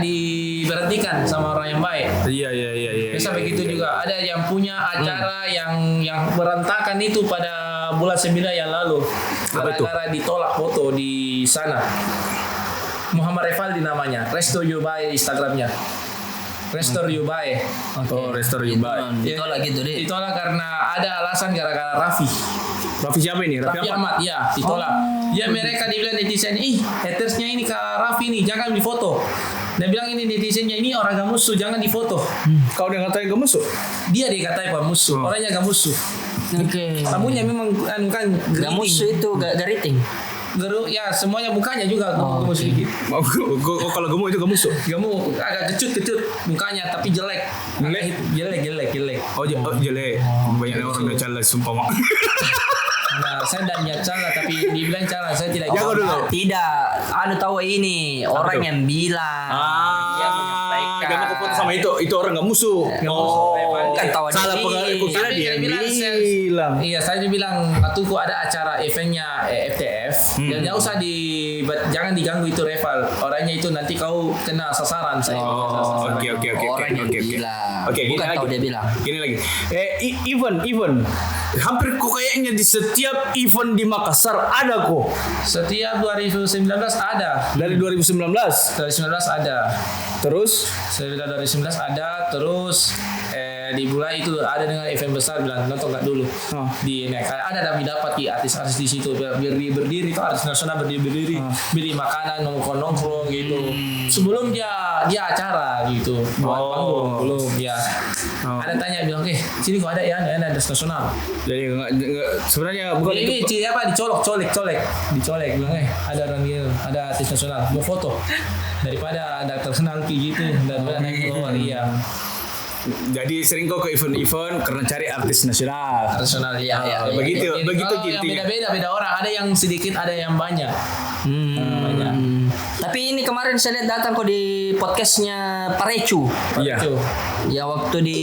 diberhentikan sama orang yang baik. Iya. Bisa begitu juga. Ada yang punya acara yang berantakan itu pada bulan 9 yang lalu. Gara-gara ditolak foto di sana. Muhammad Revaldi namanya. Restore You By Instagramnya. Restore You By. Oh, Restore You By. Ditolak gitu deh. Ditolak karena ada alasan gara-gara Raffi siapa ini? Raffi Ahmad, ya ditolak. Ya mereka dibilang netizen, hatersnya ini ke Raffi nih, jangan difoto. Dia bilang ini netizennya ini orang gamusuh, jangan difoto. Kau udah ngatain gamusuh? Dia dikatain gamusuh, orangnya gamusuh. Oke. Tamunya memang kan Gamusuh itu gariting. Geru, ya semuanya mukanya juga gemuk sedikit. Kalau gemuk itu gamusuh. Gemuk agak kecut mukanya tapi jelek. Jelek. Oh jelek. Banyak orang yang cala sumpah mak. Nah, saya tidak niat salah tapi dibilang salah, saya tidak. Jago dulu. Tidak, tahu ini orang yang bilang. Dia menyampaikan. Jangan aku foto sama itu orang nggak musuh. Bukan tahu salah diri. pengaruh. Aku kira dia bilang. Iya, saya bilang atuku ada acara eventnya FTF. Jangan usah jangan diganggu itu Reval. Orangnya itu nanti kau kena sasaran saya. Oke. Orang yang bilang. Oke, Bukan tahu dia bilang. Gini lagi. Event. Hampir kok kayaknya di setiap event di Makassar ada kok. Setiap 2019 ada. Dari 2019. 2019 ada. Terus? Dari 2019 ada. Terus di bulan itu ada dengan event besar bilang nonton nggak dulu di ada dapat artis-artis di situ berdiri itu artis nasional berdiri beli makanan nongkrong gitu sebelum dia acara gitu buat panggung belum ya ada tanya bilang sini kok ada ya ada artis nasional jadi nggak sebenarnya bukan ini apa dicolek bilang ada orang gitu ada artis nasional mau foto daripada ada terkenal gitu daripada naik keluar iya. Jadi sering kok ke event-event karena cari artis nasional. Ya. Begitu gitu. Beda orang. Ada yang sedikit, ada yang banyak. Banyak. Tapi ini kemarin saya lihat datang kok di podcastnya Parecu. Iya. Ya waktu di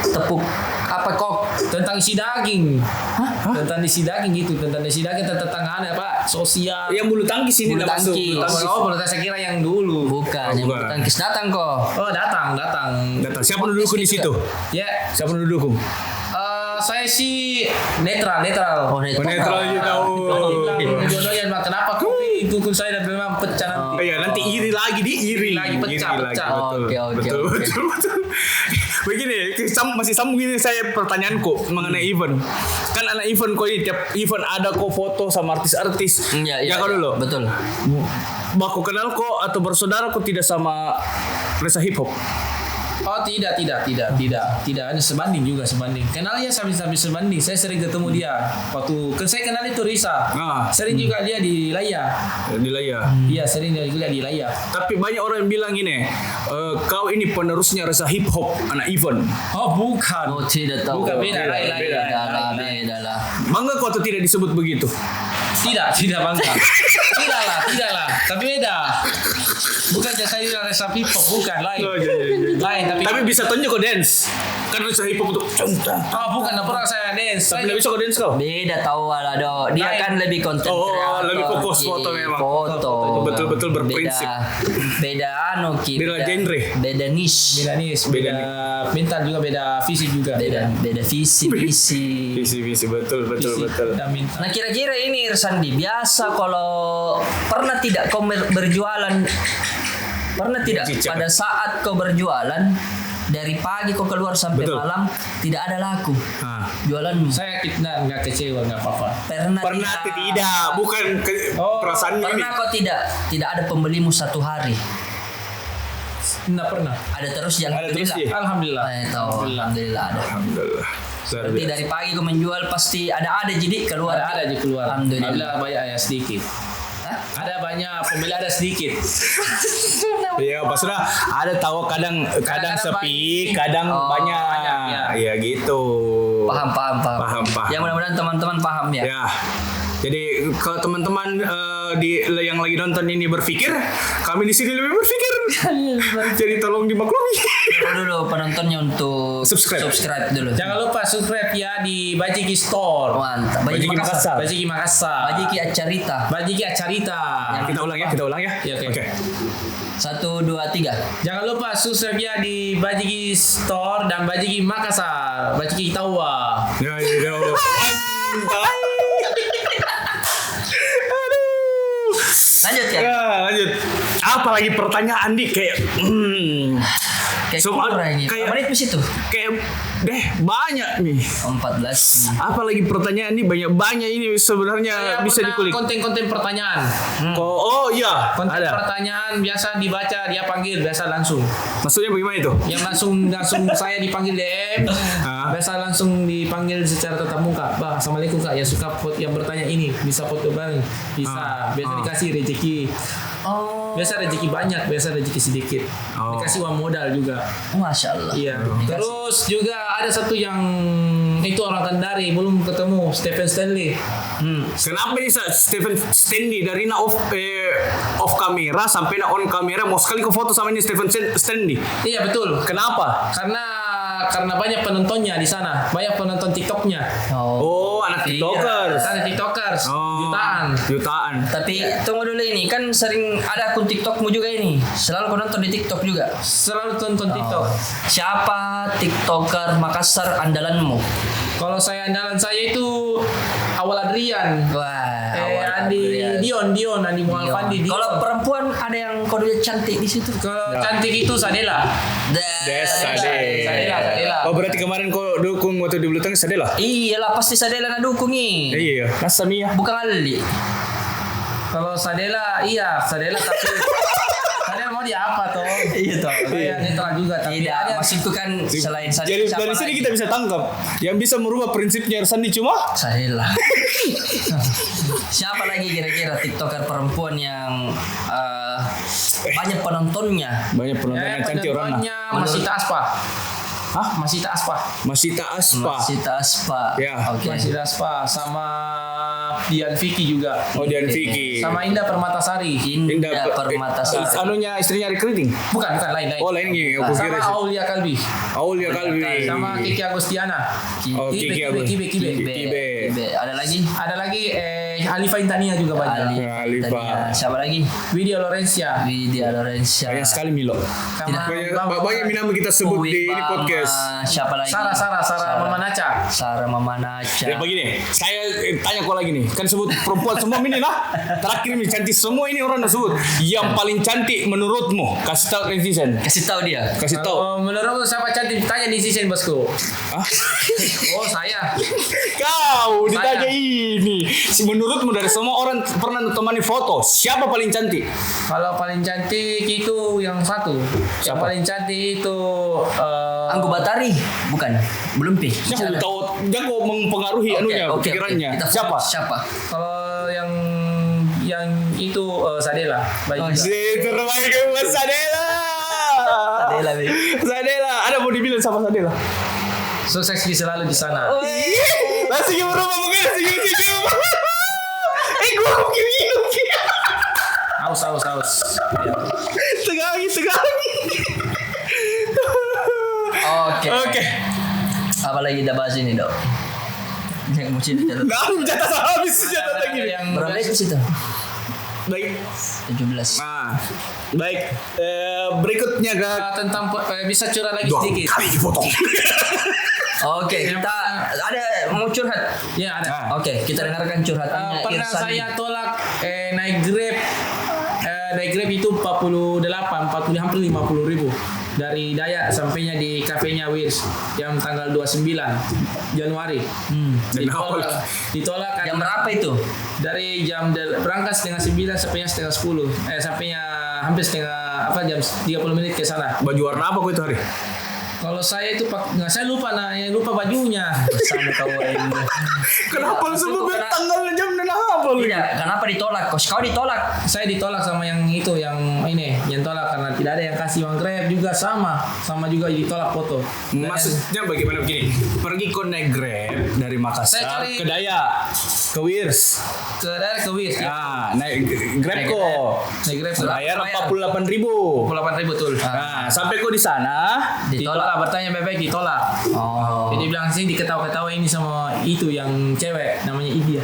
tepuk apa kok tentang isi daging. Tentang isi daging gitu, tentang ada Pak, sosial. Yang bulu tangkis ini bulu tangkis. Bulu tangkis saya kira yang dulu. Bukan, yang bulu tangkis datang kok. Oh, datang. Siapa dudukku di situ? Ya. Siapa dudukku? Saya sih netral. Oh, netral aja tahu. Dua-duanya kenapa kok dukung saya dan memang pecah nanti. Iya, nanti iri lagi pecah. Betul. Begini, masih sambung ini saya pertanyaanku mengenai event. Kan anak event kok ini tiap event ada kok foto sama artis-artis. Iya, kau dulu. Betul. Baku kenal kok atau bersaudara kok tidak sama Reza Hip Hop? Oh tidak ada sebanding. Kenalnya sambil sebanding. Saya sering ketemu dia. Waktu saya kenal itu Risa. Sering juga dia di Laya. Iya sering dia juga di Laya. Tapi banyak orang yang bilang ini, kau ini penerusnya Reza Hip Hop anak event. Oh bukan. Oh tidak tahu. Bukan beda lah. Bangga kau atau tidak disebut begitu? Tidak bangga. Tidak lah. Tapi beda. Bukan saya Reza Hip Hop bukan lain. Lain tapi bisa tunjuk kok dance. Kan Reza Hip Hop itu contoh. Oh bukan pernah saya dance. Tapi bisa kok dance kau? Beda tahu lah do. Dia kan lebih konten kreator. Lebih fokus foto memang. Foto. Betul berprinsip. Beda beda genre. Beda niche. Beda mental juga beda visi juga. Beda visi. Visi betul. Nah kira-kira ini Irsandi biasa kalau pernah tidak kau berjualan? Pernah tidak pada saat kau berjualan dari pagi kau keluar sampai malam tidak ada laku jualanmu? Saya nggak kecewa nggak apa-apa. Pernah tidak bukan perasaan pernah ini. Kau tidak ada pembelimu satu hari? Enggak pernah. Ada terus ya. Ada terus ya? Alhamdulillah. Alhamdulillah ada. Alhamdulillah. Berarti dari pagi kau menjual pasti ada jadi keluar. Ada aja keluar. Alhamdulillah. Ada banyak ya sedikit. Ada banyak pembeli ada sedikit. Iya, Pak Sudah ada tahu kadang sepi, kadang banyak. Iya gitu. Paham. Ya mudah-mudahan teman-teman paham ya. Ya. Jadi kalau teman-teman yang lagi nonton ini berpikir, kami di sini lebih berpikir. Jadi tolong dimaklumi. Dulu penontonnya untuk subscribe dulu. Jangan lupa subscribe ya di Bajiki Store. Mantap. Bajiki Makassar. Bajiki Makassar. Bajiki Acarita. Bajiki Acarita. Kita ulang ya. Ya, oke. Oke. 1, 2, 3. Jangan lupa subscribe ya di Bajiki Store dan Bajiki Makassar. Bajiki Tawa. Ya. Lanjut ya. Ya, lanjut. Apa lagi pertanyaan di kayak Kayak soal- kurang ini. kayak- Menit di situ. kayak banyak nih. 14. Apa lagi pertanyaan ini banyak ini sebenarnya bisa dikulik. Konten-konten pertanyaan. Oh iya, Konten ada. pertanyaan biasa dibaca, dia panggil biasa langsung. Maksudnya bagaimana itu? Yang langsung saya dipanggil DM, biasa langsung dipanggil secara tatap muka. Bah, assalamualaikum kak, ya suka yang bertanya ini bisa foto bareng, bisa. Biasa dikasih rezeki. Oh. Biasa rezeki banyak, biasa rezeki sedikit. Dikasih uang modal juga. Masya Allah. Iya. Terus juga ada satu yang itu orang Kendari belum ketemu, Stephen Stanley. Kenapa bisa Stephen Stanley dari off kamera sampai on kamera mau sekali ke foto sama ini Stephen Stanley? Iya betul. Kenapa? Karena banyak penontonnya di sana, banyak penonton TikToknya. Oh, anak TikTokers. Ada TikTokers, jutaan. Tapi tunggu dulu ini kan sering ada akun TikTokmu juga ini. Selalu kau nonton di TikTok juga. Selalu tonton TikTok. Siapa TikToker Makassar andalanmu? Kalau andalan saya itu Awal Adrian. Wah. Andi Mualfandi. Kalau perempuan ada yang kau lihat cantik di situ. Kalau cantik itu Sadela. Sadela. Oh, berarti kemarin kau dukung waktu di Bulu Tangkis Sadela? Iyalah pasti Sadela nak dukung nih. Iya. Masa Mia? Bukan Ali. Kalau Sadela tapi Sadela mau dia apa toh? Iya toh. Saya netral juga tapi Tidak, maksudku kan selain Sadela. Jadi siapa dari sini lagi? kita bisa tangkap yang bisa merubah prinsipnya Ersandi cuma Sadela. Siapa lagi kira-kira TikToker perempuan yang banyak penontonnya? banyak penonton yang cantik orangnya. Masita Aspa. Hah? Masita Aspa. Masita Aspa. Sita Aspa. Ya. Oke. Masita Aspa sama Dian Vicky juga. Oh, Dian Vicky. Sama Indah Permatasari. Indah Permatasari. Anunya istrinya Recruiting. Bukan lain. Oh, lain gini. Aku kira Sama Aulia Kalbi. Aulia Kalbi. Sama Kiki Agustiana. Oh, Kiki Kibe. Ada lagi? Alifa Intania juga banyak. Alifa. Siapa lagi? Widya Lorencia. Banyak sekali Milo. Sama Banyak nama kita sebut di ini podcast. Siapa lagi? Sarah Mama Naca. Sarah Mama Naca. Ya begini, saya tanya kau lagi nih. Kan sebut perempuan semua ini lah. Terakhir nih cantik semua ini orang udah sebut. Yang paling cantik menurutmu? Kasih tahu netizen. Kasih tahu dia. Kasih tahu. Menurutmu siapa cantik? Tanya di season bosku. Hah? Oh saya. Kau ditanya ini. Menurutmu dari semua orang pernah temani foto, siapa paling cantik? Kalau paling cantik itu yang satu. Yang paling cantik itu Anggu Batari, bukan? Belum pi. Yang tahu jago mempengaruhi anunya pikirannya. Kita Siapa? Siapa? kalau yang itu Sadela. Baik juga. Terbaik buat Sadela. Sadela, Bi. Sadela. Ada mau dibilang sama Sadela? Sukses selalu di sana. Masih berubah mungkin masih gue mungkin Aus. Tegangi. Oke. Apa lagi kita bahas ini, Dok? Yang mau cerita dulu. Jatah habis jatah lagi. Yang Berapa menit situ? Baik. 17. Nah, baik. Berikutnya tentang bisa curhat lagi 2 sedikit. kali dipotong. Oke, kita ada mau curhat. Ya ada. Oke, kita dengarkan curhatannya Pernah Irsan. saya tolak naik Grab itu 40 hampir 50 ribu dari Dayak sampainya di kafenya Wirs yang tanggal 29 Januari. Ditolak Jam berapa itu? dari berangkat setengah 9 sampainya setengah 10 sampainya hampir setengah jam 30 menit ke sana. Baju warna apa kau itu hari? Kalau saya itu saya lupa bajunya. Sama kau ini. Kenapa semua tanggal jam dan apa lu? Tidak, kenapa ditolak? Kau ditolak. Saya ditolak sama yang tolak karena tidak ada yang kasih uang Grab juga sama juga ditolak foto. Maksudnya bagaimana begini? Pergi kau naik Grab dari Makassar ke Daya, ke Wirs. Ke Wirs. Ah, naik Grab kok. Naik Grab Bayar 48.000. 48.000 betul. Nah, sampai kau di sana Ditolak. Bertanya baik-baik ditolak. Oh. Jadi bilang sih diketawa-ketawa ini sama itu yang cewek namanya India.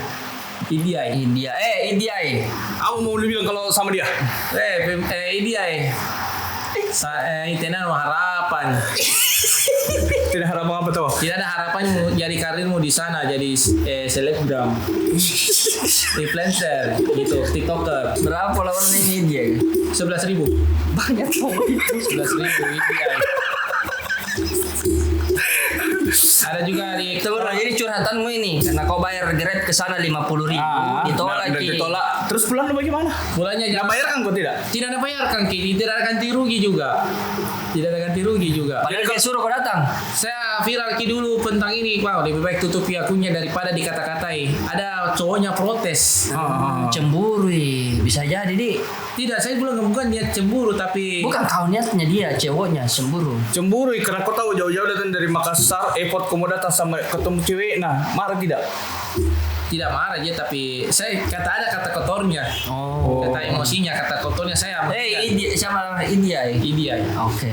India. Apa mau lu bilang kalau sama dia? India. Tenan harapan. Tidak harapan apa tuh? Tidak ada harapan jadi karirmu di sana jadi selebgram, influencer gitu, TikToker. Berapa lawan ini India? 11.000. Banyak banget itu. 11.000 India. Ada juga di Tunggu, jadi curhatanmu ini karena kau bayar Grab ke sana 50.000 ditolak. Terus pulang lu bagaimana? Pulangnya Nggak bayar kan kau tidak? Tidak ada bayarkan Ki, tidak ada ganti rugi juga. Padahal dia suruh kau datang. Saya viral Ki dulu tentang ini, wow, lebih baik tutupi akunnya daripada dikata-katai. Ada cowoknya protes. Cemburu, bisa jadi di. Tidak, saya bukan niat cemburu tapi Bukan kau niatnya dia, ceweknya cemburu. Cemburu karena kau tahu jauh-jauh datang dari Makassar, airport kau mau datang sama ketemu cewek. Nah, marah tidak? tidak marah aja tapi saya ada kata kotornya. Kata emosinya, kata kotornya saya. India sama India. Oke.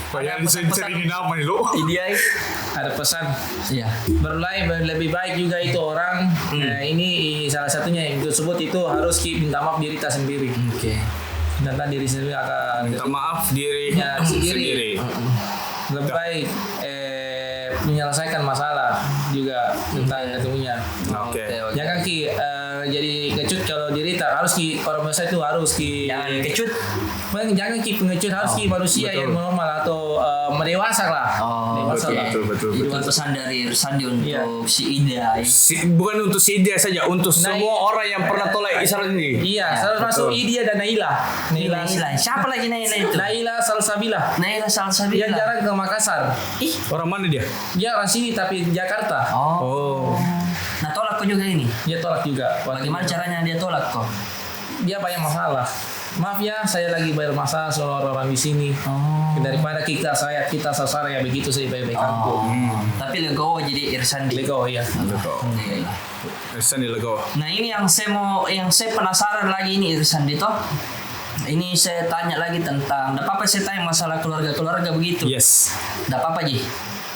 Bayang sensor ini nama nih lo. India. Ada pesan. Iya. Lebih baik juga itu orang. Ini salah satunya yang tersebut itu harus minta maaf diri kita sendiri. Oke. Minta diri sendiri akan Minta maaf dirinya sendiri. Lebih baik menyelesaikan masalah juga tentang ketemunya. Oke. Jangan Ki jadi kecut kalau diri tak harus Ki orang biasa itu harus Ki Jangan kecut. Jangan Ki pengecut harus Ki manusia betul. yang normal atau dewasa lah. Dewasa oke. lah. Betul. Itu pesan dari Sandi untuk si Ida. Bukan untuk si India saja, untuk semua orang yang pernah tolak Israel ini. Iya, termasuk Idia dan Naila. Naila. Siapa lagi Naila itu? Naila Salsabila. Naila Salsabila. Yang jarang ke Makassar. Ih. Orang mana dia? Dia orang sini tapi di Jakarta. Oh. Nah, tolak kau juga ini. Dia tolak juga. Bagaimana caranya dia tolak kok? Dia banyak masalah. Maaf ya, saya lagi bayar masalah soal orang-orang di sini. Daripada kita sasar ya begitu saya baik-baik aku. Tapi legowo jadi Irsandi. Lego ya. Irsandi Lego. Nah, ini yang saya penasaran lagi ini Irsandi toh. Ini saya tanya lagi tentang, apa saya tanya masalah keluarga begitu. Yes. Enggak apa-apa Ji.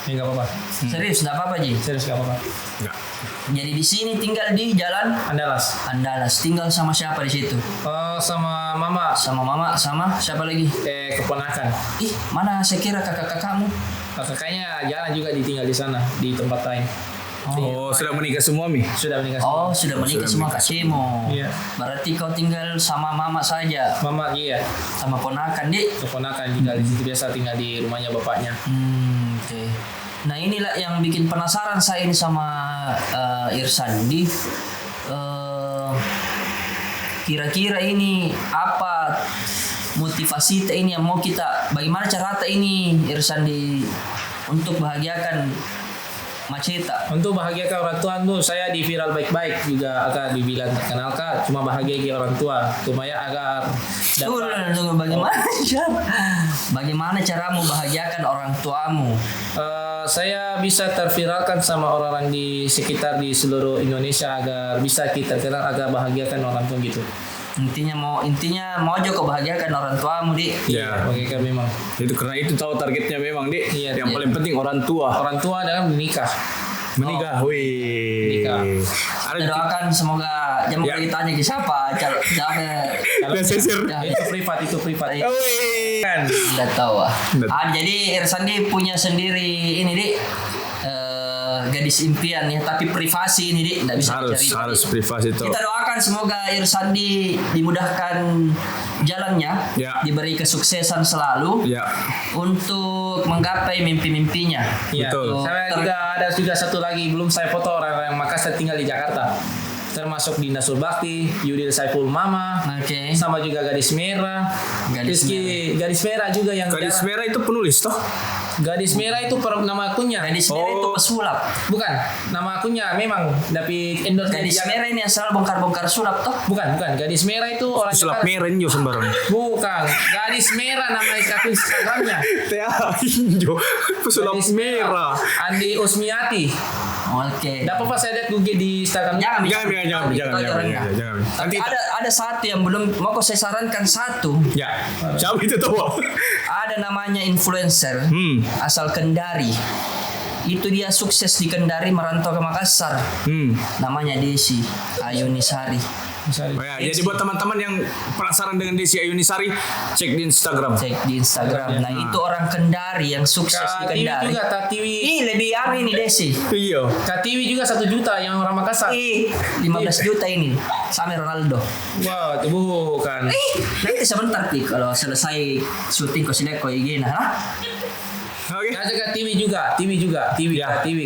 Enggak apa-apa. Serius, enggak apa-apa Ji. Serius enggak apa-apa. Enggak. Jadi di sini tinggal di Jalan Andalas. Tinggal sama siapa di situ? Sama mama. Sama mama, sama siapa lagi? Keponakan. Ih, mana saya kira kakak-kakakmu? Kakaknya jalan juga ditinggal di sana di tempat lain. Oh, sudah menikah semua Mi? Sudah menikah. Sudah menikah semua kakekmu. Iya. Berarti kau tinggal sama mama saja. Mama iya. Sama ponakan, Dik. Keponakan tinggal di situ, biasa tinggal di rumahnya bapaknya. Oke. Nah, inilah yang bikin penasaran saya ini sama Irsandi. Kira-kira ini apa motivasi ini yang mau kita, bagaimana cara ini Irsandi untuk bahagiakan Maceta? Untuk bahagiakan orang tua tuh saya di viral baik-baik juga akan dibilang terkenal Kak, cuma bahagia ke orang tua supaya agar Tunggu, bagaimana caramu bahagiakan orang tuamu? saya bisa terviralkan sama orang-orang di sekitar di seluruh Indonesia agar bisa kita kenal agar bahagiakan orang tua gitu. Intinya mau aja kau bahagiakan orang tuamu, Dik. Ya. Bahagiakan memang. Itu karena itu tahu targetnya memang, Dik. Iya, yang paling penting orang tua. Orang tua adalah menikah. Wih. Menikah. Kita doakan semoga jangan Ya. lagi tanya ke siapa. Itu privat. Kan. Tidak tahu. Jadi Irsandi punya sendiri ini, Dik. Gadis impian ya, tapi privasi ini, Dik, enggak bisa cerita. Harus privasi itu. Kita doakan semoga Irsandi dimudahkan jalannya, Ya. diberi kesuksesan selalu Ya. untuk menggapai mimpi-mimpinya. Iya. Betul. Saya juga ada satu lagi belum saya foto orang yang Makassar tinggal di Jakarta. termasuk Dinda Surbakti, Yudil Saiful Mama, Oke. sama juga Gadis Merah, Gadis Gadis Merah juga yang Gadis jarang. Merah itu penulis toh? Gadis Merah itu nama akunnya. Gadis merah itu pesulap. Bukan, nama akunnya memang tapi endorse Gadis merah ini yang selalu bongkar-bongkar sulap toh? Bukan. Gadis Merah itu orang Sulap Jakarta. merah jo sembarang. Bukan, Gadis Merah nama akun Instagramnya. Teh injo. Pesulap Gadis merah. Andi Usmiati. Oke. Tidak apa-apa saya lihat Google di Instagram. Jangan. Jangan. Tapi Nanti ada satu yang belum mau saya sarankan satu. ya. Siapa itu tuh? Ada namanya influencer asal Kendari. Itu dia sukses di Kendari merantau ke Makassar. Namanya Desi Ayunisari. Oh ya, jadi buat teman-teman yang penasaran dengan Desi Ayunisari, cek di Instagram. Cek di Instagram. Nah, itu orang Kendari yang sukses di Katiwi Kendari. juga, Katiwi. Ih, lebih ini Desi. Iya. Katiwi juga 1 juta yang orang Makassar. Ih, 15 juta ini. Sama Ronaldo. Wow, itu bukan. Nanti sebentar Pi kalau selesai syuting Kosineko IG nah. Oke. Ada Katiwi juga,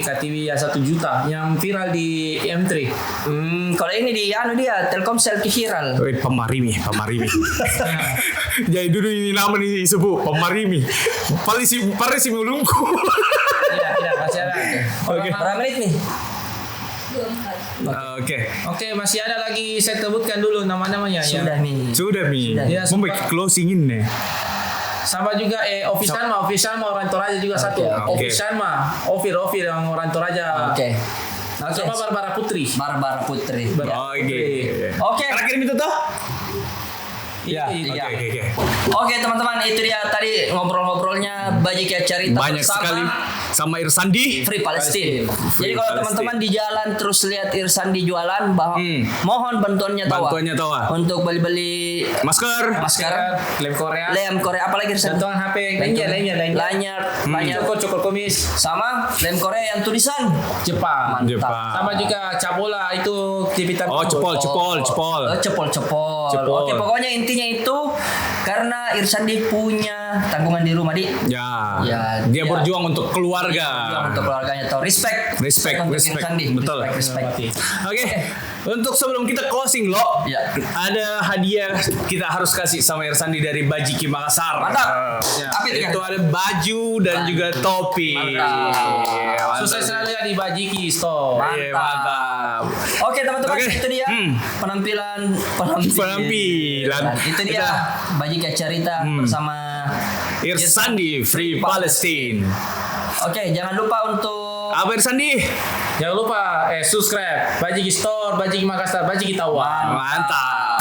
Katiwi ya 1 juta yang viral di M3. Kalau ini di dia Telkomsel viral. Woi, Pamarimi. Jadi dulu ini nama nih sebut Pamarimi. Parisi mulungku. Tidak, masih ada. Oke. Berapa menit nih? Oke. Oke, masih ada lagi saya sebutkan dulu nama-namanya ya. Sudah nih. Sudah Mi. Ya, Mau bikin closing ini. Sama juga Official mah orang Toraja juga satu. Oke. Official mah Ofir yang orang Toraja. Oke. Sama Barbara Putri. Barbara Putri. Oke. Terakhir itu toh? Ya, Iya. Oke. Oke teman-teman, itu dia tadi ngobrol-ngobrolnya banyak ya cerita Banyak bersama sekali sama Irsandi. Free Palestine. Free Jadi kalau Palestine. teman-teman di jalan terus lihat Irsandi jualan, mohon bantuannya tawa. Untuk beli-beli Masker. lem Korea. lem Korea, apalagi Irsandi? Gantungan HP, lanyard, cukur kumis, sama lem Korea yang tulisan Jepang. Mantap. Sama juga cabola itu Civitan. Oh, cepol. Cepol. Oke, pokoknya intinya itu karena Irsandi punya tanggungan di rumah di. Ya. Ya, Dia ya. berjuang untuk keluarga. Untuk keluarganya tahu. Respect untuk Irsandi. Betul. Respect. Oke. Untuk sebelum kita closing lo, Ya. ada hadiah kita harus kasih sama Irsandi dari Bajiki Makassar. Mantap. Ya. Apa itu, Itu ada baju dan juga topi. Mantap. Sukses selalu ya di Bajiki Store. Iya, mantap. Oke teman-teman, Oke. itu dia penampilan. Itu dia Kita- Bajika cerita bersama Irsandi Free Palestine. Oke, jangan lupa untuk Apa Irsandi? Jangan lupa subscribe Bajiki Store, Bajiki Makassar, Bajiki Tawang. Mantap.